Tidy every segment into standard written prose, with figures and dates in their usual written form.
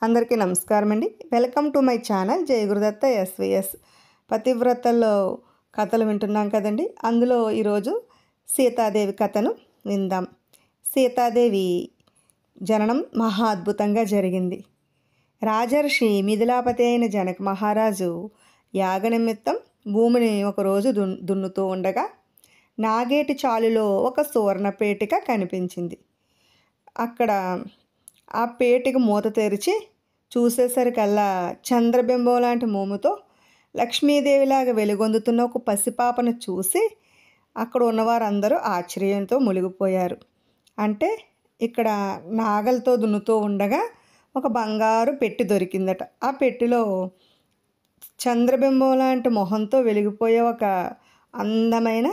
అందరికీ నమస్కారం అండి. Welcome to my channel Jaya Gurudatta SVS. పతివ్రతల్లో కథలు వింటున్నాం కదండి. అందులో ఈరోజు సీతాదేవి కథను విందాం. సీతాదేవి జననం మహా అద్భుతంగా జరిగింది. రాజర్షి మిథిలాపతి అయిన జనక మహారాజు యాగ నిమిత్తం భూమిని ఒకరోజు దున్నుతూ ఉండగా నాగేటి చాలులో ఒక సువర్ణపేటిక కనిపించింది. అక్కడ ఆ పేటిక మూత తెరిచి చూసేసరికల్లా చంద్రబింబం లాంటి మోముతో లక్ష్మీదేవిలాగా వెలుగొందుతున్న ఒక పసిపాపను చూసి అక్కడ ఉన్నవారందరూ ఆశ్చర్యంతో మునిగిపోయారు. అంటే ఇక్కడ నాగలతో దున్నుతూ ఉండగా ఒక బంగారు పెట్టి దొరికిందట. ఆ పెట్టిలో చంద్రబింబం లాంటి మొహంతో వెలిగిపోయే ఒక అందమైన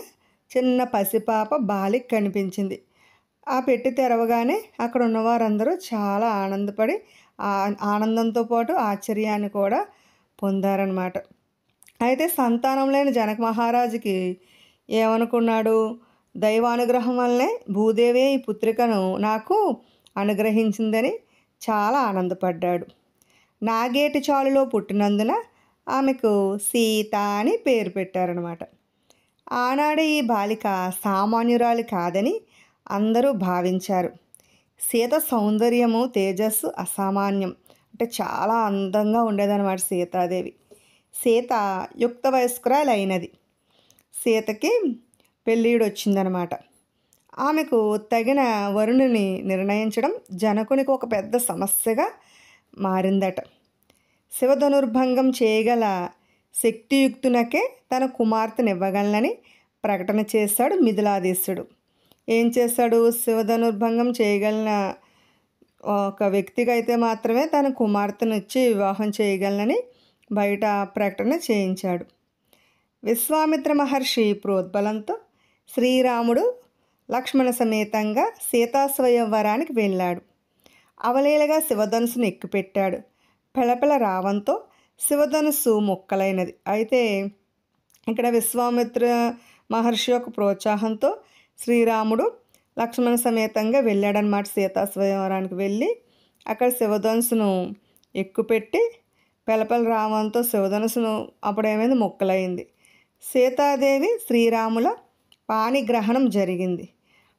చిన్న పసిపాప బాలిక కనిపించింది. ఆ పెట్టి తెరవగానే అక్కడ ఉన్నవారందరూ చాలా ఆనందపడి ఆనందంతో పాటు ఆశ్చర్యాన్ని కూడా పొందారనమాట. అయితే సంతానం లేని జనక మహారాజుకి ఏమనుకున్నాడు, దైవానుగ్రహం వల్లనే భూదేవి ఈ పుత్రికను నాకు అనుగ్రహించిందని చాలా ఆనందపడ్డాడు. నాగేటి చాలులో పుట్టినందున ఆమెకు సీత అని పేరు పెట్టారనమాట. ఆనాడు ఈ బాలిక సామాన్యురాలు కాదని అందరూ భావించారు. సీత సౌందర్యము తేజస్సు అసామాన్యం, అంటే చాలా అందంగా ఉండేదన్నమాట సీతాదేవి. సీత యుక్త వయస్కురాలైనది. సీతకి పెళ్ళిడు వచ్చిందనమాట. ఆమెకు తగిన వరుణుని నిర్ణయించడం జనకునికి ఒక పెద్ద సమస్యగా మారిందట. శివధనుర్భంగం చేయగల శక్తియుక్తునకే తన కుమార్తెనివ్వగలనని ప్రకటన చేశాడు మిథిలాధీశుడు. ఏం చేశాడు, శివధనుర్భంగం చేయగలిగిన ఒక వ్యక్తికి అయితే మాత్రమే తన కుమార్తెను ఇచ్చి వివాహం చేయగలనని బయట ప్రకటన చేయించాడు. విశ్వామిత్ర మహర్షి ప్రోద్బలంతో శ్రీరాముడు లక్ష్మణ సమేతంగా సీతాస్వయంవరానికి వెళ్ళాడు. అవలీలగా శివధనుసును ఎక్కుపెట్టాడు. పెళపెళ రావంతో శివధనుస్సు ముక్కలైనది. అయితే ఇక్కడ విశ్వామిత్ర మహర్షి యొక్క ప్రోత్సాహంతో శ్రీరాముడు లక్ష్మణ సమేతంగా వెళ్ళాడనమాట. సీతాస్వయంవరానికి వెళ్ళి అక్కడ శివధనుసును ఎక్కుపెట్టి పెళపెళ రావంతో శివధనుసును అప్పుడేమైంది, ముక్కలైంది. సీతాదేవి శ్రీరాముల పాణిగ్రహణం జరిగింది.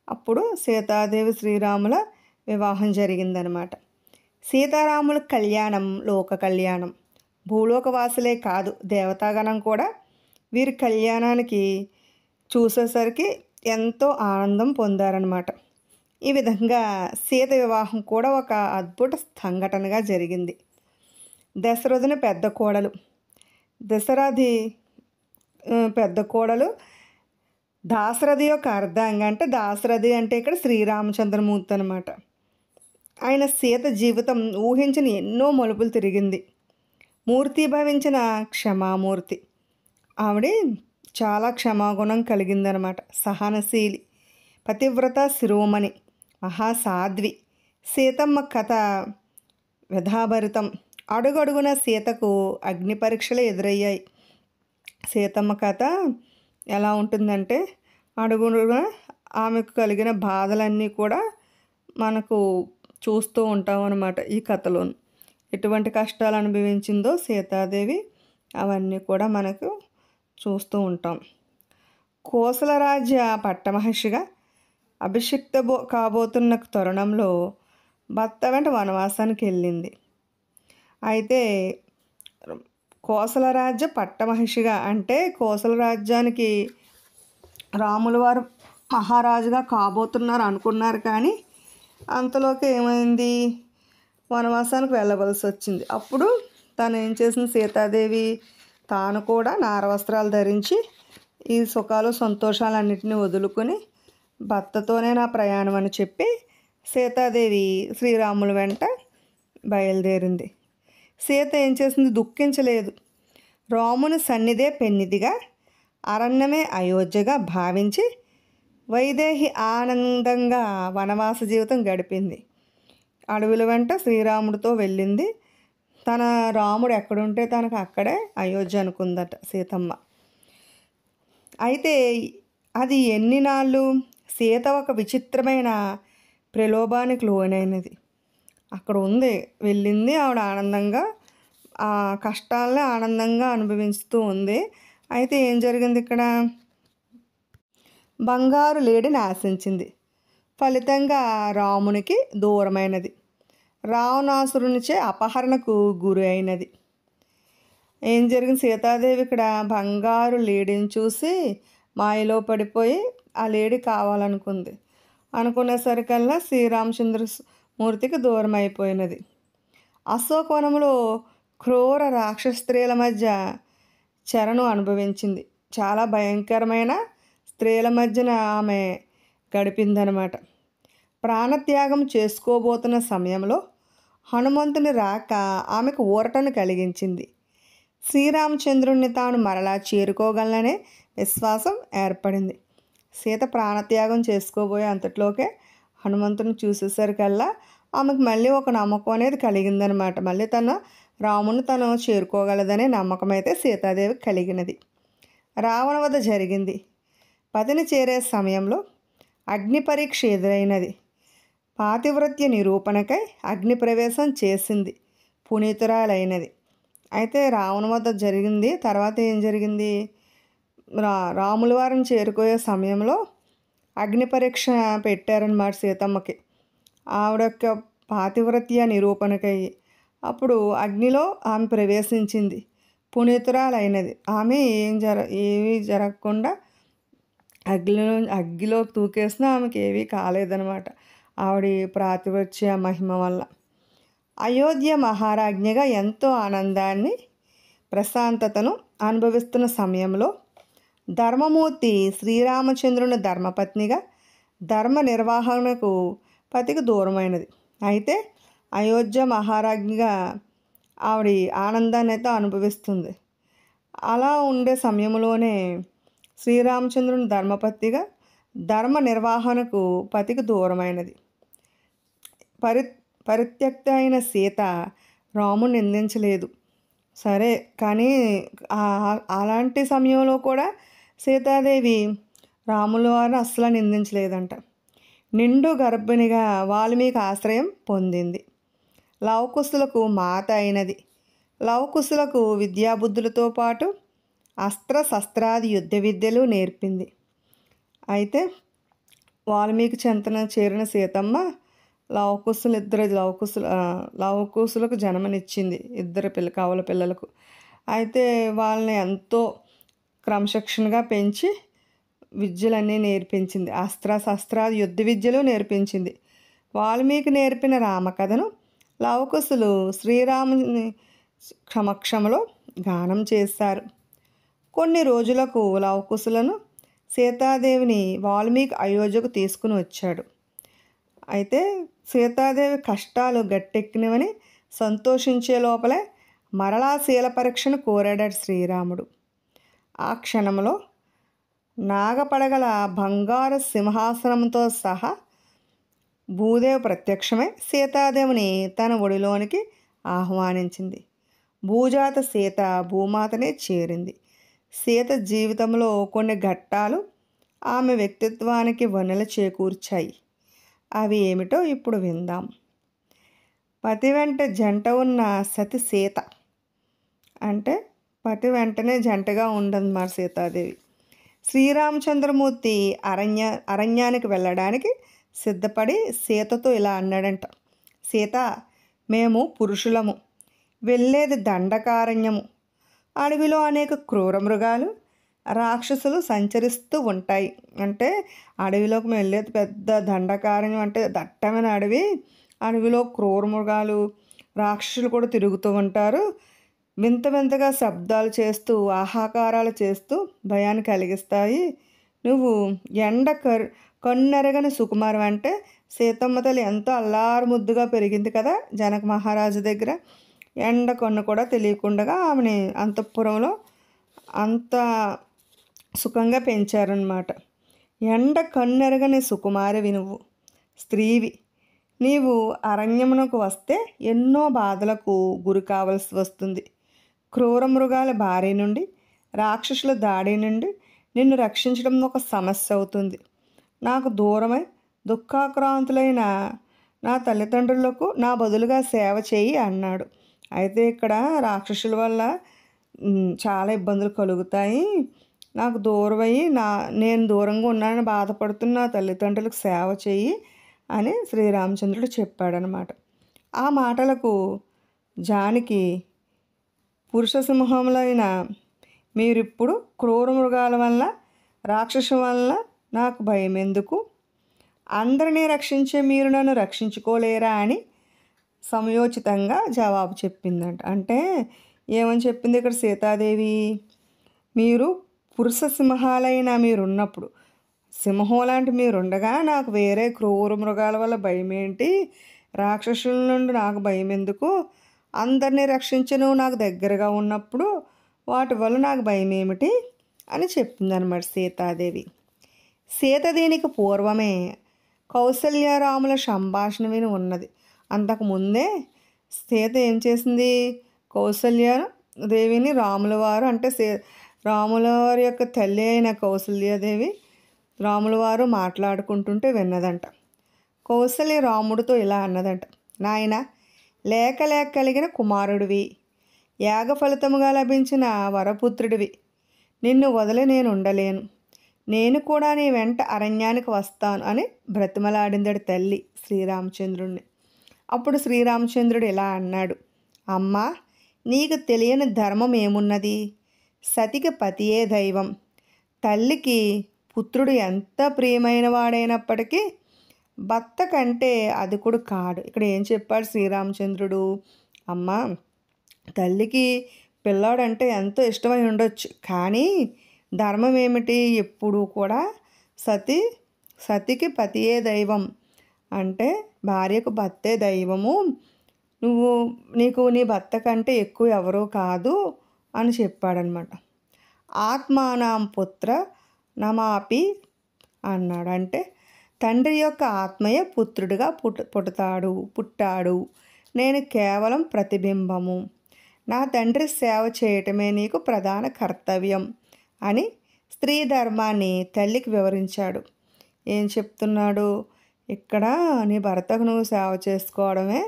అప్పుడు సీతాదేవి శ్రీరాముల వివాహం జరిగిందనమాట. సీతారాముల కళ్యాణం లోక కళ్యాణం. భూలోకవాసులే కాదు, దేవతాగణం కూడా వీరి కళ్యాణానికి చూసేసరికి ఎంతో ఆనందం పొందారనమాట. ఈ విధంగా సీత వివాహం కూడా ఒక అద్భుత సంఘటనగా జరిగింది. దశరథుని పెద్ద కోడలు దశరథి పెద్ద కోడలు దాశరథి యొక్క అర్ధాంగ. అంటే దాశరథి అంటే ఇక్కడ శ్రీరామచంద్రమూర్తి అనమాట. ఆయన సీత జీవితం ఊహించిన ఎన్నో మలుపులు తిరిగింది. మూర్తి భవించిన క్షమామూర్తి. ఆవిడ చాలా క్షమాగుణం కలిగిందనమాట. సహనశీలి, పతివ్రత శిరోమణి, మహాసాధ్వి. సీతమ్మ కథ వ్యధాభరితం. అడుగడుగున సీతకు అగ్ని పరీక్షలు ఎదురయ్యాయి. సీతమ్మ కథ ఎలా ఉంటుందంటే అడుగుడుగున ఆమెకు కలిగిన బాధలన్నీ కూడా మనకు చూస్తూ ఉంటాం అన్నమాట. ఈ కథలోను ఎటువంటి కష్టాలు అనుభవించిందో సీతాదేవి అవన్నీ కూడా మనకు చూస్తూ ఉంటాం. కోసల రాజ్య పట్టమహర్షిగా అభిషిక్త కాబోతున్న తరుణంలో భర్త వెంట వనవాసానికి వెళ్ళింది. అయితే కోసల రాజ్య పట్టమహర్షిగా అంటే కోసల రాజ్యానికి రాముల వారు మహారాజుగా కాబోతున్నారు అనుకున్నారు. కానీ అంతలోకి ఏమైంది, వనవాసానికి వెళ్ళవలసి వచ్చింది. అప్పుడు తను ఏం చేసింది, సీతాదేవి తాను కూడా నారవస్త్రాలు ధరించి ఈ సుఖాలు సంతోషాలన్నింటినీ వదులుకొని భర్తతోనే నా ప్రయాణం అని చెప్పి సీతాదేవి శ్రీరాముల వెంట బయలుదేరింది. సీత ఏం చేసింది, దుఃఖించలేదు. రాముని సన్నిధే పెన్నిదిగా, అరణ్యమే అయోధ్యగా భావించి వైదేహి ఆనందంగా వనవాస జీవితం గడిపింది. అడవుల వెంట శ్రీరాముడితో వెళ్ళింది. తన రాముడు ఎక్కడుంటే తనకు అక్కడే అయోధ్య అనుకుందట సీతమ్మ. అయితే అది ఎన్ని నాళ్ళు సీత ఒక విచిత్రమైన ప్రలోభానికి లోనైనది. అక్కడ ఉంది. వెళ్ళింది ఆవిడ ఆనందంగా ఆ కష్టాలని ఆనందంగా అనుభవిస్తూ ఉంది. అయితే ఏం జరిగింది ఇక్కడ? బంగారు లేడిని ఆశించింది. ఫలితంగా రామునికి దూరమైనది. రావణాసురునిచే అపహరణకు గురి అయినది. ఏం జరిగింది? సీతాదేవి ఇక్కడ బంగారు లేడిని చూసి మాయలో పడిపోయి ఆ లేడి కావాలనుకుంది. అనుకునేసరికల్లా శ్రీరామచంద్రమూర్తికి దూరం అయిపోయినది. అశోకవనంలో క్రూర రాక్షస స్త్రీల మధ్య చెరను అనుభవించింది. చాలా భయంకరమైన స్త్రీల మధ్యన ఆమె గడిపిందనమాట. ప్రాణత్యాగం చేసుకోబోతున్న సమయంలో హనుమంతుని రాక ఆమెకు ఊరటను కలిగించింది. శ్రీరామచంద్రుణ్ణి తాను మరలా చేరుకోగలననే విశ్వాసం ఏర్పడింది. సీత ప్రాణత్యాగం చేసుకోబోయే అంతట్లోకే హనుమంతుని చూసేసరికల్లా ఆమెకు మళ్ళీ ఒక నమ్మకం అనేది కలిగిందనమాట. మళ్ళీ రాముని తను చేరుకోగలదనే నమ్మకం అయితే సీతాదేవికి కలిగినది. రావణ వధ జరిగింది. పతిని చేరే సమయంలో అగ్ని పరీక్ష ఎదురైనది. పాతివ్రత్య నిరూపణకై అగ్ని ప్రవేశం చేసింది. పునీతురాలైనది. అయితే రావణ వధ జరిగింది. తర్వాత ఏం జరిగింది? రాముల వారిని చేరుకోయే సమయంలో అగ్ని పరీక్ష పెట్టారన్నమాట సీతమ్మకి. ఆవిడ యొక్క పాతివ్రత్య నిరూపణకై అప్పుడు అగ్నిలో ఆమె ప్రవేశించింది. పునీతురాలైనది. ఆమె ఏమీ జరగకుండా అగ్గిలో తూకేసినా ఆమెకి ఏమీ కాలేదనమాట. ఆవిడ పాతివ్రత్య మహిమ వల్ల. అయోధ్య మహారాజ్ఞిగా ఎంతో ఆనందాన్ని ప్రశాంతతను అనుభవిస్తున్న సమయంలో ధర్మమూర్తి శ్రీరామచంద్రుని ధర్మపత్నిగా ధర్మ నిర్వహణకు పతికి దూరమైనది. అయితే అయోధ్య మహారాజ్ఞిగా ఆవిడ ఆనందాన్ని అయితే అనుభవిస్తుంది. అలా ఉండే సమయంలోనే శ్రీరామచంద్రుని ధర్మపత్నిగా ధర్మ నిర్వహణకు పతికి దూరమైనది. పరిత్యక్త అయిన సీత రాముని నిందించలేదు. సరే, కానీ అలాంటి సమయంలో కూడా సీతాదేవి రాముల వారిని అస్సలు నిందించలేదంట. నిండు గర్భిణిగా వాల్మీకి ఆశ్రయం పొందింది. లవకుశులకు మాత అయినది. లవకుశులకు విద్యాబుద్ధులతో పాటు అస్త్రశస్త్రాది యుద్ధ విద్యలు నేర్పింది. అయితే వాల్మీకి చెంతన చేరిన సీతమ్మ లవకుశులకు జన్మనిచ్చింది. ఇద్దరు కవల పిల్లలకు. అయితే వాళ్ళని ఎంతో క్రమశిక్షణగా పెంచి విద్యలన్నీ నేర్పించింది. అస్త్రశస్త్రాది యుద్ధ విద్యలు నేర్పించింది. వాల్మీకి నేర్పిన రామకథను లవకుశులు శ్రీరాముని సమక్షంలో గానం చేశారు. కొన్ని రోజులకు లవకుశులను సీతాదేవిని వాల్మీకి అయోధ్యకు తీసుకుని వచ్చాడు. అయితే సీతాదేవి కష్టాలు గట్టెక్కినవని సంతోషించే లోపలే మరలా శీల పరీక్షను కోరాడాడు శ్రీరాముడు. ఆ క్షణంలో నాగపడగల బంగారు సింహాసనంతో సహా భూదేవి ప్రత్యక్షమై సీతాదేవిని తన ఒడిలోనికి ఆహ్వానించింది. భూజాత సీత భూమాతనే చేరింది. సీత జీవితంలో కొన్ని ఘట్టాలు ఆమె వ్యక్తిత్వానికి వన్నెలు చేకూర్చాయి. అవి ఏమిటో ఇప్పుడు విందాం. పతి వెంట జంట ఉన్న సతి సీత. అంటే పతి వెంటనే జంటగా ఉండదు మరి సీతాదేవి. శ్రీరామచంద్రమూర్తి అరణ్యానికి వెళ్ళడానికి సిద్ధపడి సీతతో ఇలా అన్నాడంట. సీత, మేము పురుషులము, వెళ్ళేది దండకారణ్యము. అడవిలో అనేక క్రూర మృగాలు రాక్షసులు సంచరిస్తూ ఉంటాయి. అంటే అడవిలోకి వెళ్ళేది పెద్ద దండకారణ్యం, అంటే దట్టమైన అడవి. అడవిలో క్రూర మృగాలు రాక్షసులు కూడా తిరుగుతూ ఉంటారు. వింత వింతగా శబ్దాలు చేస్తూ ఆహాకారాలు చేస్తూ భయాన్ని కలిగిస్తాయి. నువ్వు కన్నెరగని సుకుమారం. అంటే సీతమ్మ తల్లి ఎంతో అల్లారు ముద్దుగా పెరిగింది కదా జనక మహారాజు దగ్గర. ఎండ కన్ను కూడా తెలియకుండా ఆమెని అంతఃపురంలో అంత సుఖంగా పెంచారన్నమాట. ఎండ కన్నెరగని సుకుమారివి నువ్వు, స్త్రీవి. నీవు అరణ్యమునకు వస్తే ఎన్నో బాధలకు గురి కావలసి వస్తుంది. క్రూర మృగాల బారి నుండి, రాక్షసుల దాడి నుండి నిన్ను రక్షించడం ఒక సమస్య అవుతుంది. నాకు దూరమై దుఃఖాక్రాంతులైన నా తల్లిదండ్రులకు నా బదులుగా సేవ చేయి అన్నాడు. అయితే ఇక్కడ రాక్షసుల వల్ల చాలా ఇబ్బందులు కలుగుతాయి. నాకు దూరమయ్యి నేను దూరంగా ఉన్నానని బాధపడుతున్న నా తల్లిదండ్రులకు సేవ చెయ్యి అని శ్రీరామచంద్రుడు చెప్పాడనమాట. ఆ మాటలకు జానకి, పురుష సింహములైన మీరిప్పుడు క్రూర మృగాల వల్ల రాక్షసుల వల్ల నాకు భయం ఎందుకు? అందరినీ రక్షించే మీరు నన్ను రక్షించుకోలేరా అని సమయోచితంగా జవాబు చెప్పిందంట. అంటే ఏమని చెప్పింది ఇక్కడ సీతాదేవి? మీరు పురుష సింహాలైన మీరున్నప్పుడు, సింహం లాంటి మీరుండగా నాకు వేరే క్రూర మృగాల వల్ల భయం ఏంటి? రాక్షసుల నుండి నాకు భయం ఎందుకు? అందరినీ రక్షించి నువ్వు నాకు దగ్గరగా ఉన్నప్పుడు వాటి వల్ల నాకు భయం ఏమిటి అని చెప్పిందనమాట సీతాదేవి. సీత దీనికి పూర్వమే కౌసల్యరాముల సంభాషణ విని ఉన్నది. అంతకుముందే సీత ఏం చేసింది? కౌసల్యదేవిని రాముల వారు అంటే రాముల వారి యొక్క తల్లి అయిన కౌసల్యాదేవి రాముల వారు మాట్లాడుకుంటుంటే విన్నదంట. కౌసల్య రాముడితో ఇలా అన్నదంట, నాయన, లేక కలిగిన కుమారుడివి, యాగ ఫలితముగా లభించిన వరపుత్రుడివి, నిన్ను వదిలి నేను ఉండలేను, నేను కూడా నీ వెంట అరణ్యానికి వస్తాను అని బ్రతిమలాడిందడి తల్లి శ్రీరామచంద్రుడిని. అప్పుడు శ్రీరామచంద్రుడు ఇలా అన్నాడు, అమ్మా, నీకు తెలియని ధర్మం ఏమున్నది? సతికి పతియే దైవం. తల్లికి పుత్రుడు ఎంత ప్రియమైన వాడైనప్పటికీ భర్త కంటే అధికుడు కాడు. ఇక్కడ ఏం చెప్పాడు శ్రీరామచంద్రుడు? అమ్మా, తల్లికి పిల్లాడంటే ఎంతో ఇష్టమై ఉండొచ్చు, కానీ ధర్మం ఏమిటి? ఎప్పుడూ కూడా సతికి పతియే దైవం, అంటే భార్యకు భర్తే దైవము, నీకు నీ భర్త కంటే ఎక్కువ ఎవరూ కాదు అని చెప్పాడనమాట. ఆత్మానాం పుత్ర నమాపి అన్నాడు. అంటే తండ్రి యొక్క ఆత్మయే పుత్రుడిగా పుట్టాడు, నేను కేవలం ప్రతిబింబము, నా తండ్రి సేవ చేయటమే నీకు ప్రధాన కర్తవ్యం అని స్త్రీ ధర్మాన్ని తల్లికి వివరించాడు. ఏం చెప్తున్నాడు ఇక్కడ? నీ భర్తకు నువ్వు సేవ చేసుకోవడమే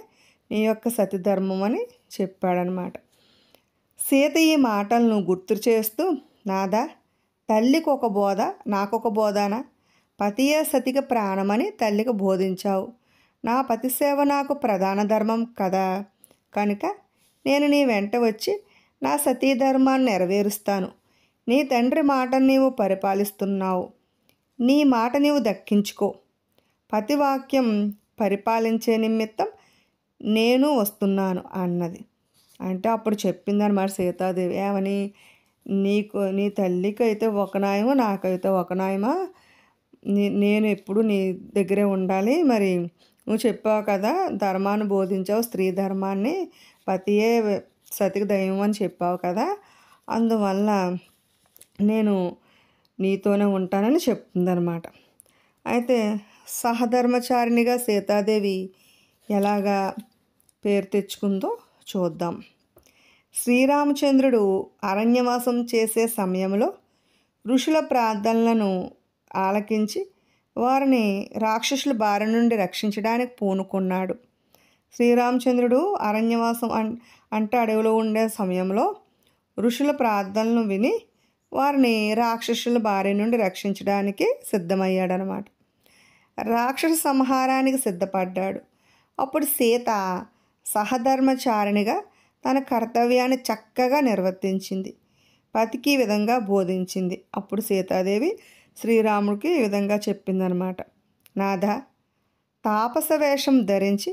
నీ యొక్క సతీధర్మం అని చెప్పాడనమాట. సీత ఈ మాటలను గుర్తు చేస్తూ, నాదా, తల్లికి ఒక బోధ, నాకొక బోధనా? పతియే సతికి ప్రాణమని తల్లికి బోధించావు. నా పతి సేవ నాకు ప్రధాన ధర్మం కదా, కనుక నేను నీ వెంట వచ్చి నా సతీ ధర్మాన్ని నెరవేరుస్తాను. నీ తండ్రి మాటను నీవు పరిపాలిస్తున్నావు, నీ మాట నీవు దక్కించుకో. పతివాక్యం పరిపాలించే నిమిత్తం నేను వస్తున్నాను అన్నది. అంటే అప్పుడు చెప్పిందన్నమాట సీతాదేవి, ఏమని? నీ తల్లికి అయితే ఒక న్యాయమో, నాకైతే ఒక న్యాయమా? నేను ఎప్పుడు నీ దగ్గరే ఉండాలి. మరి నువ్వు చెప్పావు కదా, ధర్మాన్ని బోధించావు, స్త్రీ ధర్మాన్ని, పతియే సతికి దైవం అని చెప్పావు కదా, అందువల్ల నేను నీతోనే ఉంటానని చెప్తుందనమాట. అయితే సహధర్మచారిణిగా సీతాదేవి ఎలాగా పేరు తెచ్చుకుందో చూద్దాం. శ్రీరామచంద్రుడు అరణ్యవాసం చేసే సమయంలో ఋషుల ప్రార్థనలను ఆలకించి వారిని రాక్షసుల బారి నుండి రక్షించడానికి పూనుకున్నాడు. శ్రీరామచంద్రుడు అరణ్యవాసం అంటే అడవిలో ఉండే సమయంలో ఋషుల ప్రార్థనలను విని వారిని రాక్షసుల బారి నుండి రక్షించడానికి సిద్ధమయ్యాడనమాట. రాక్షస సంహారానికి సిద్ధపడ్డాడు. అప్పుడు సీత సహధర్మచారిణిగా తన కర్తవ్యాన్ని చక్కగా నిర్వర్తించింది. పతికి ఈ విధంగా బోధించింది. అప్పుడు సీతాదేవి శ్రీరాముడికి ఈ విధంగా చెప్పిందనమాట, నాథా, తాపస వేషం ధరించి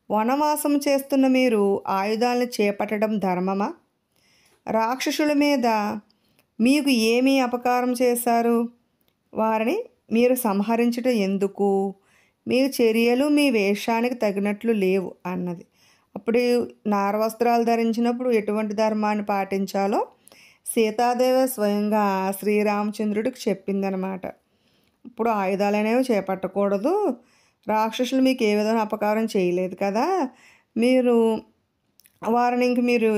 వనవాసం చేస్తున్న మీరు ఆయుధాలను చేపట్టడం ధర్మమా? రాక్షసుల మీద మీకు ఏమీ అపకారం చేశారు? వారిని మీరు సంహరించడం ఎందుకు? మీ చర్యలు మీ వేషానికి తగినట్లు లేవు అన్నది. అప్పుడు నారవస్త్రాలు ధరించినప్పుడు ఎటువంటి ధర్మాన్ని పాటించాలో సీతాదేవి స్వయంగా శ్రీరామచంద్రుడికి చెప్పిందనమాట. ఇప్పుడు ఆయుధాలు అనేవి చేపట్టకూడదు, రాక్షసులు మీకు ఏ విధమైన అపకారం చేయలేదు కదా, మీరు వారిని ఇంక మీరు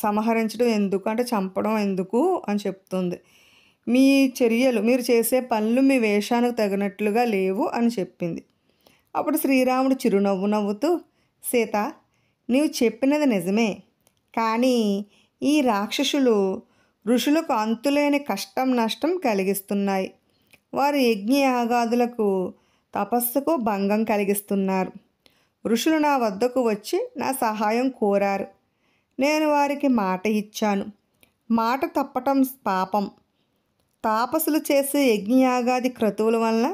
సంహరించడం ఎందుకు, అంటే చంపడం ఎందుకు అని చెప్తుంది. మీ చర్యలు, మీరు చేసే పనులు మీ వేషానికి తగినట్లుగా లేవు అని చెప్పింది. అప్పుడు శ్రీరాముడు చిరునవ్వు నవ్వుతూ, సీత, నీవు చెప్పినది నిజమే, కానీ ఈ రాక్షసులు ఋషులకు అంతులేని కష్టం నష్టం కలిగిస్తున్నాయి. వారు యజ్ఞయాగాదులకు తపస్సుకు భంగం కలిగిస్తున్నారు. ఋషులు నా వద్దకు వచ్చి నా సహాయం కోరారు. నేను వారికి మాట ఇచ్చాను. మాట తప్పటం పాపం. తాపసులు చేసే యజ్ఞయాగాది క్రతువుల వల్ల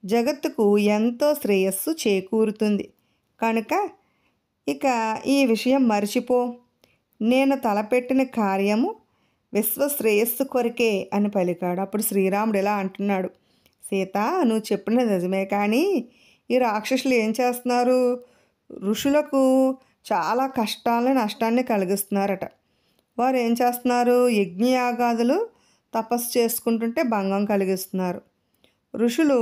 జగత్తుకు ఎంతో శ్రేయస్సు చేకూరుతుంది. కనుక ఇక ఈ విషయం మర్చిపో. నేను తలపెట్టిన కార్యము విశ్వశ్రేయస్సు కొరికే అని పలికాడు. అప్పుడు శ్రీరాముడు ఇలా అంటున్నాడు, సీత, నువ్వు చెప్పినది నిజమే, కానీ ఈ రాక్షసులు ఏం చేస్తున్నారు? ఋషులకు చాలా కష్టాలని నష్టాన్ని కలిగిస్తున్నారట. వారు ఏం చేస్తున్నారు? యజ్ఞయాగాదులు తపస్సు చేసుకుంటుంటే భంగం కలిగిస్తున్నారు. ఋషులు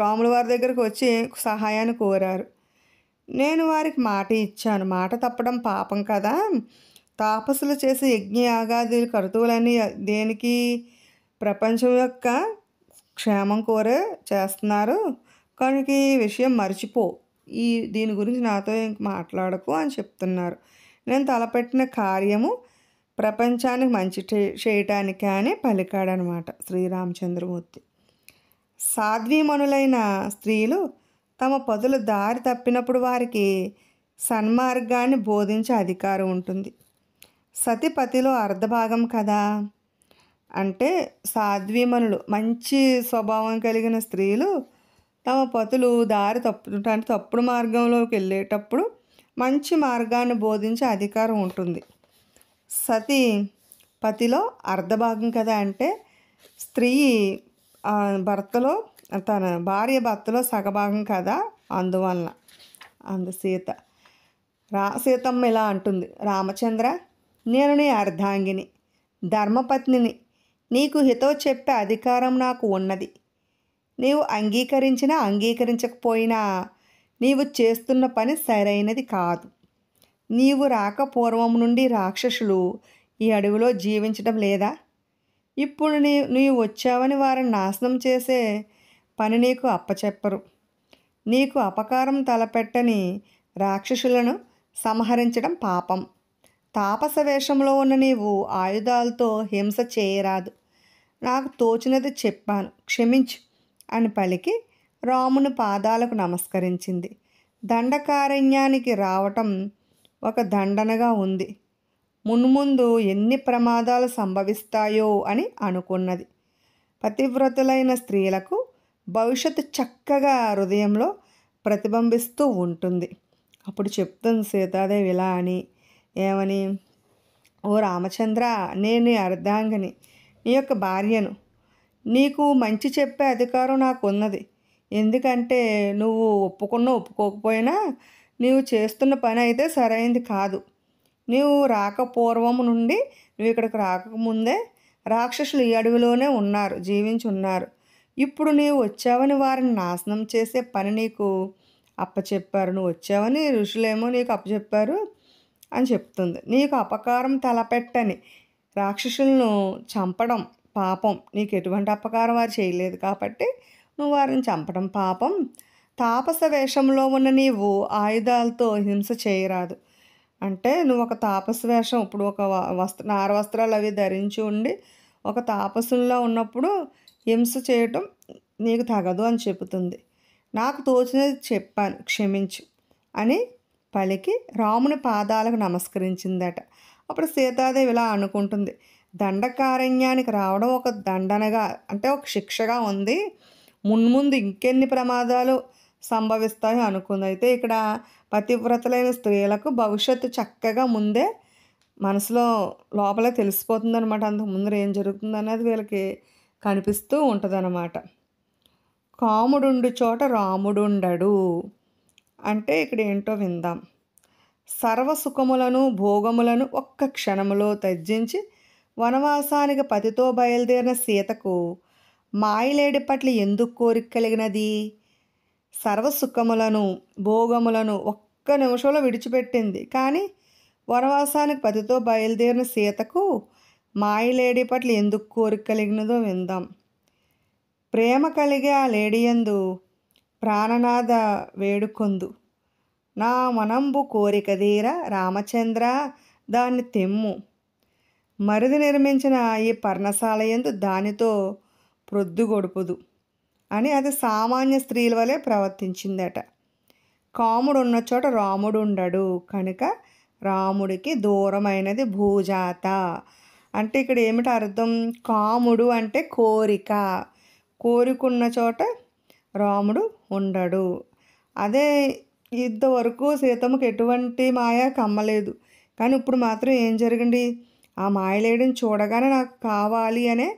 రాముల వారి దగ్గరకు వచ్చి సహాయాన్ని కోరారు. నేను వారికి మాట ఇచ్చాను. మాట తప్పడం పాపం కదా. తాపసులు చేసే యజ్ఞయాగాది కర్తువులన్నీ దేనికి? ప్రపంచం యొక్క క్షేమం కోరే చేస్తున్నారు. కనుక ఈ విషయం మర్చిపో, దీని గురించి నాతో ఇంక మాట్లాడకు అని చెప్తున్నారు. నేను తలపెట్టిన కార్యము ప్రపంచానికి మంచి చేయటానికి అని పలికాడనమాట శ్రీరామచంద్రమూర్తి. సాధ్వీమణులైన స్త్రీలు తమ పదులు దారి తప్పినప్పుడు వారికి సన్మార్గాన్ని బోధించే అధికారం ఉంటుంది. సతిపతిలో అర్ధభాగం కదా. అంటే సాధ్వీమణులు మంచి స్వభావం కలిగిన స్త్రీలు తమ పతులు దారి తప్పుతుంటే తప్పుడు మార్గంలోకి వెళ్ళేటప్పుడు మంచి మార్గాన్ని బోధించే అధికారం ఉంటుంది. సతి పతిలో అర్ధభాగం కదా. అంటే స్త్రీ భర్తలో తన భార్య భర్తలో సగభాగం కదా. అందువలన సీతమ్మ ఇలా అంటుంది, రామచంద్ర, నేను నీ అర్ధాంగిని, ధర్మపత్నిని. నీకు హితవు చెప్పే అధికారం నాకు ఉన్నది. నీవు అంగీకరించినా అంగీకరించకపోయినా నీవు చేస్తున్న పని సరైనది కాదు. నీవు రాక పూర్వం నుండి రాక్షసులు ఈ అడవిలో జీవించడం లేదా? ఇప్పుడు నీవు వచ్చావని వారిని నాశనం చేసే పని నీకు అప్పచెప్పరు. నీకు అపకారం తలపెట్టని రాక్షసులను సంహరించడం పాపం. తాపస వేషంలో ఉన్న నీవు ఆయుధాలతో హింస చేయరాదు. నాకు తోచినది చెప్పాను, క్షమించు అని పలికి రాముని పాదాలకు నమస్కరించింది. దండకారణ్యానికి రావటం ఒక దండనగా ఉంది. మున్ముందు ఎన్ని ప్రమాదాలు సంభవిస్తాయో అని అనుకున్నది. పతివ్రతులైన స్త్రీలకు భవిష్యత్తు చక్కగా హృదయంలో ప్రతిబింబిస్తూ ఉంటుంది. అప్పుడు చెప్తుంది సీతాదేవి ఇలా అని, ఏమని? ఓ రామచంద్ర, నేను నీ అర్ధాంగిని, నీ యొక్క భార్యను. నీకు మంచి చెప్పే అధికారం నాకు ఉన్నది. ఎందుకంటే నువ్వు ఒప్పుకున్నా ఒప్పుకోకపోయినా నీవు చేస్తున్న పని అయితే సరైనది కాదు. నీవు రాకపూర్వము నుండి, నువ్వు ఇక్కడికి రాకముందే రాక్షసులు ఈ అడవిలోనే ఉన్నారు, జీవించి ఉన్నారు. ఇప్పుడు నీవు వచ్చావని వారిని నాశనం చేసే పని నీకు అప్పచెప్పారు. నువ్వు వచ్చావని ఋషులేమో నీకు అప్పచెప్పారు అని చెప్తుంది. నీకు అపకారం తలపెట్టని రాక్షసులను చంపడం పాపం. నీకు ఎటువంటి అపకారం వారు చేయలేదు కాబట్టి నువ్వు వారిని చంపడం పాపం. తాపస వేషంలో ఉన్న నీవు ఆయుధాలతో హింస చేయరాదు. అంటే నువ్వు ఒక తాపస వేషం, ఇప్పుడు ఒక నార వస్త్రాలు అవి ధరించి ఉండి ఒక తాపసుల్లో ఉన్నప్పుడు హింస చేయటం నీకు తగదు అని చెబుతుంది. నాకు తోచినది చెప్పాను, క్షమించు అని పలికి రాముని పాదాలకు నమస్కరించిందట. అప్పుడు సీతాదేవి ఇలా అనుకుంటుంది, దండకారణ్యానికి రావడం ఒక దండనగా, అంటే ఒక శిక్షగా ఉంది. మున్ముందు ఇంకెన్ని ప్రమాదాలు సంభవిస్తాయో అనుకుంది. అయితే ఇక్కడ పతివ్రతలైన స్త్రీలకు భవిష్యత్తు చక్కగా ముందే మనసులో లోపలే తెలిసిపోతుంది అనమాట. అంతకు ముందర ఏం జరుగుతుంది అనేది వీళ్ళకి కనిపిస్తూ ఉంటుంది అన్నమాట. కాముడుండు చోట రాముడుండడు అంటే ఇక్కడ ఏంటో విందాం. సర్వసుఖములను భోగములను ఒక్క క్షణములో త్యజించి వనవాసానికి పతితో బయలుదేరిన సీతకు మాయలేడి పట్ల ఎందుకు కోరిక కలిగినది? సర్వసుఖములను భోగములను ఒక్క నిమిషంలో విడిచిపెట్టింది. కానీ వనవాసానికి పతితో బయలుదేరిన సీతకు మాయలేడి పట్ల ఎందుకు కోరిక కలిగినదో విందాం. ప్రేమ కలిగే ఆ లేడీ యందు ప్రాణనాథ వేడుకొందు నా మనంబు కోరికదీర రామచంద్ర దాన్ని తెమ్ము మరిది నిర్మించిన ఈ పర్ణశాల యందు దానితో ప్రొద్దు గొడుపుదు అని అది సామాన్య స్త్రీల వలె ప్రవర్తించిందట. కాముడు ఉన్న చోట రాముడు ఉండడు కనుక రాముడికి దూరమైనది భూజాత. అంటే ఇక్కడ ఏమిటి అర్థం? కాముడు అంటే కోరిక, కోరికున్న చోట రాముడు ఉండడు. అదే ఇంతవరకు సీతమ్మకి ఎటువంటి మాయ కమ్మలేదు, కానీ ఇప్పుడు మాత్రం ఏం జరిగింది? ఆ మాయలేడిని చూడగానే నాకు కావాలి అనే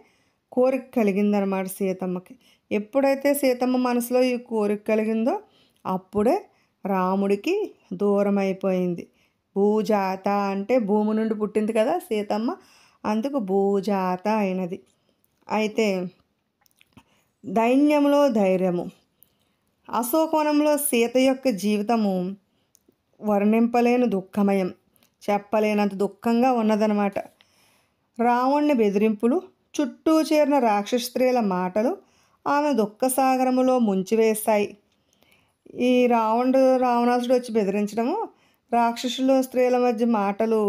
కోరిక కలిగిందనమాట సీతమ్మకి. ఎప్పుడైతే సీతమ్మ మనసులో ఈ కోరిక కలిగిందో అప్పుడే రాముడికి దూరం అయిపోయింది. భూజాత అంటే భూమి నుండి పుట్టింది కదా సీతమ్మ, అందుకు భూజాత అయినది. అయితే దైన్యంలో ధైర్యము. అశోకవనంలో సీత యొక్క జీవితము వర్ణింపలేని దుఃఖమయం, చెప్పలేనంత దుఃఖంగా ఉన్నదనమాట. రావణుని బెదిరింపులు, చుట్టూ చేరిన రాక్షస స్త్రీల మాటలు ఆమె దుఃఖసాగరములో ముంచివేశాయి. ఈ రావణాసుడు వచ్చి బెదిరించడము, రాక్షసులు స్త్రీల మధ్య మాటలు,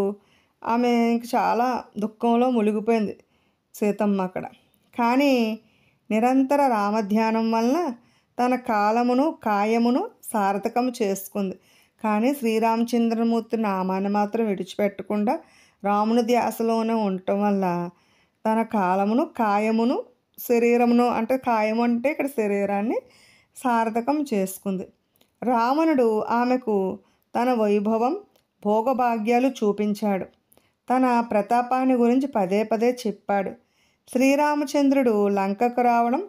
ఆమె ఇంక చాలా దుఃఖంలో మునిగిపోయింది సీతమ్మ అక్కడ. కానీ నిరంతర రామధ్యానం వలన తన కాలమును కాయమును సార్థకం చేసుకుంది. కానీ శ్రీరామచంద్రమూర్తి నామాన్ని మాత్రం విడిచిపెట్టకుండా రాముని ధ్యాసలోనే ఉండటం వల్ల తన కాలమును కాయమును శరీరమును, అంటే కాయము అంటే ఇక్కడ శరీరాన్ని సార్థకం చేసుకుంది. రావణుడు ఆమెకు తన వైభవం భోగభాగ్యాలు చూపించాడు. తన ప్రతాపాన్ని గురించి పదే పదే చెప్పాడు. శ్రీరామచంద్రుడు లంకకు రావడం,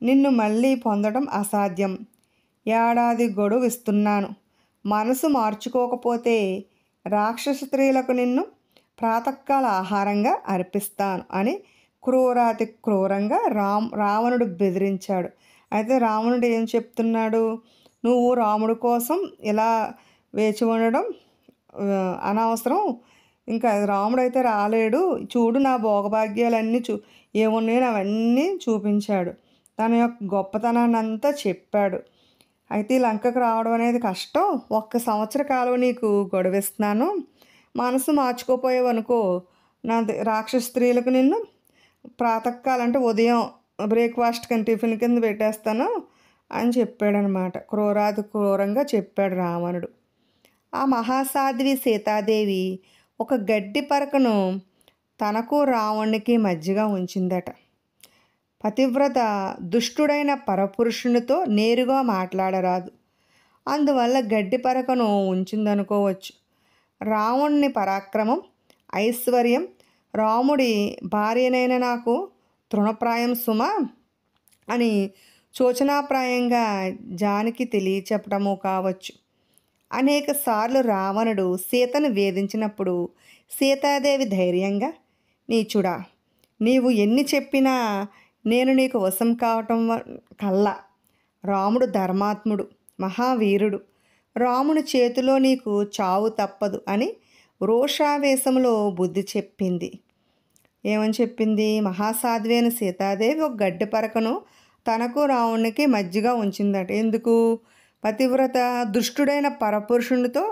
నిన్ను మళ్ళీ పొందడం అసాధ్యం. ఏడాది గడువు ఇస్తున్నాను. మనసు మార్చుకోకపోతే రాక్షస స్త్రీలకు నిన్ను ప్రాతకాల ఆహారంగా అర్పిస్తాను అని క్రూరాతి క్రూరంగా రావణుడు బెదిరించాడు. అయితే రావణుడు ఏం చెప్తున్నాడు? నువ్వు రాముడి కోసం ఇలా వేచి ఉండడం అనవసరం, ఇంకా రాముడైతే రాలేడు, చూడు నా భోగభాగ్యాలన్నీ ఏమున్నాయో అవన్నీ చూపించాడు. తన యొక్క గొప్పతనాన్ని అంతా చెప్పాడు. అయితే ఈ లంకకు రావడం అనేది కష్టం, 1 సంవత్సర కాలం నీకు గొడవిస్తున్నాను, మనసు మార్చుకోపోయావనుకో నా రాక్షస స్త్రీలకు నిన్ను ప్రాతకాలం అంటే ఉదయం బ్రేక్ఫాస్ట్ కింద టిఫిన్ కింద పెట్టేస్తాను అని చెప్పాడనమాట. క్రూరాతి క్రూరంగా చెప్పాడు రావణుడు. ఆ మహాసాధ్వి సీతాదేవి ఒక గడ్డి పరకను తనకు రావణునికి మధ్యగా ఉంచిందట. పతివ్రత దుష్టుడైన పరపురుషునితో నేరుగా మాట్లాడరాదు, అందువల్ల గడ్డి పరకను ఉంచిందనుకోవచ్చు. రావణుని పరాక్రమం, ఐశ్వర్యం రాముడి భార్యనైన నాకు తృణప్రాయం సుమ అని సూచనాప్రాయంగా జానకి తెలియచెప్పడము కావచ్చు. అనేక సార్లు రావణుడు సీతను వేధించినప్పుడు సీతాదేవి ధైర్యంగా, నీచుడా, నీవు ఎన్ని చెప్పినా నేను నీకు వశం కావటం కల్లా, రాముడు ధర్మాత్ముడు, మహావీరుడు, రాముని చేతిలో నీకు చావు తప్పదు అని రోషావేశంలో బుద్ధి చెప్పింది. ఏమని చెప్పింది? మహాసాధ్వి అయిన సీతాదేవి ఒక గడ్డి పరకను తనకు రావణునికి మధ్యగా ఉంచిందట. ఎందుకు? పతివ్రత దుష్టుడైన పరపురుషునితో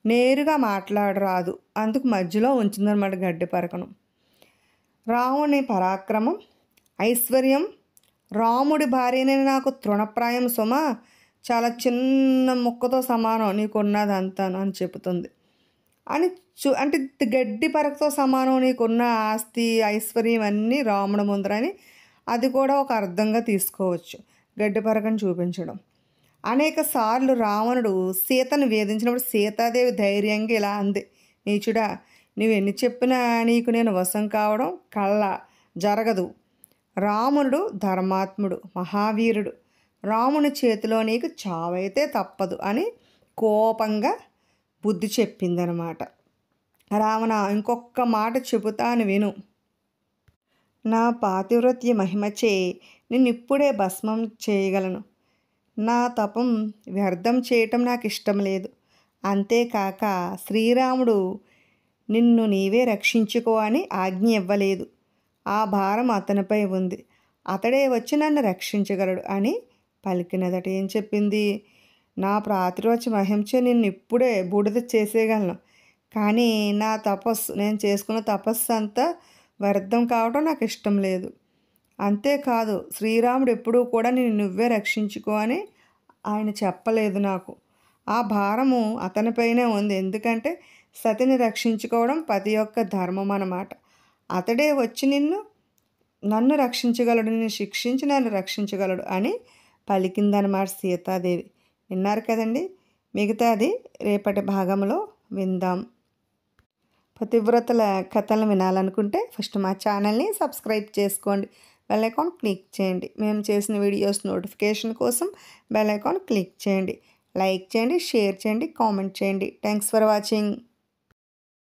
నేరుగా మాట్లాడరాదు, అందుకు మధ్యలో ఉంచిందన్నమాట గడ్డి పరకను. రావణుని పరాక్రమం, ఐశ్వర్యం రాముడి భార్యనే నాకు తృణప్రాయం సుమ, చాలా చిన్న ముక్కతో సమానం నీకున్నదంతాను అని చెబుతుంది. అని అంటే గడ్డి పరకతో సమానం నీకున్న ఆస్తి ఐశ్వర్యం అన్నీ రాముడి ముందరని అది కూడా ఒక అర్థంగా తీసుకోవచ్చు, గడ్డి పరకను చూపించడం. అనేక సార్లు రావణుడు సీతను వేధించినప్పుడు సీతాదేవి ధైర్యంగా ఇలా అంది, నీచుడా, నువ్వు ఎన్ని చెప్పినా నీకు నేను వశం కావడం కళ్ళ జరగదు. రాముడు ధర్మాత్ముడు, మహావీరుడు, రాముని చేతిలో నీకు చావైతే తప్పదు అని కోపంగా బుద్ధి చెప్పిందనమాట. రావణ, ఇంకొక మాట చెబుతాను విను. నా పాతివ్రత్య మహిమచే నిన్నిప్పుడే భస్మం చేయగలను. నా తపం వ్యర్థం చేయటం నాకు ఇష్టం లేదు. అంతేకాక శ్రీరాముడు నిన్ను నీవే రక్షించుకో అని ఆజ్ఞ ఇవ్వలేదు. ఆ భారం అతనిపై ఉంది, అతడే వచ్చి నన్ను రక్షించగలడు అని పలికినదట. ఏం చెప్పింది? నా ప్రాతిరోధ్య మహించే నిన్ను ఇప్పుడే బూడిద చేసేయగలను, కానీ నేను చేసుకున్న తపస్సు అంతా వ్యర్థం కావడం నాకు ఇష్టం లేదు. అంతేకాదు, శ్రీరాముడు ఎప్పుడూ కూడా నిన్ను నువ్వే రక్షించుకో అని ఆయన చెప్పలేదు నాకు. ఆ భారము అతనిపైనే ఉంది. ఎందుకంటే సతిని రక్షించుకోవడం పతి యొక్క ధర్మం అన్నమాట. అతడే వచ్చి నన్ను రక్షించగలడు, నిన్ను శిక్షించి నన్ను రక్షించగలడు అని పలికిందనమాట సీతాదేవి. విన్నారు కదండి. మిగతాది రేపటి భాగంలో విందాం. పతివ్రతల కథలను వినాలనుకుంటే ఫస్ట్ మా ఛానల్ని సబ్స్క్రైబ్ చేసుకోండి, బెల్ ఐకాన్ క్లిక్ చేయండి. మేము చేసిన వీడియోస్ నోటిఫికేషన్ కోసం బెల్ ఐకాన్ క్లిక్ చేయండి. లైక్ చేయండి, షేర్ చేయండి, కామెంట్ చేయండి. Thanks for watching.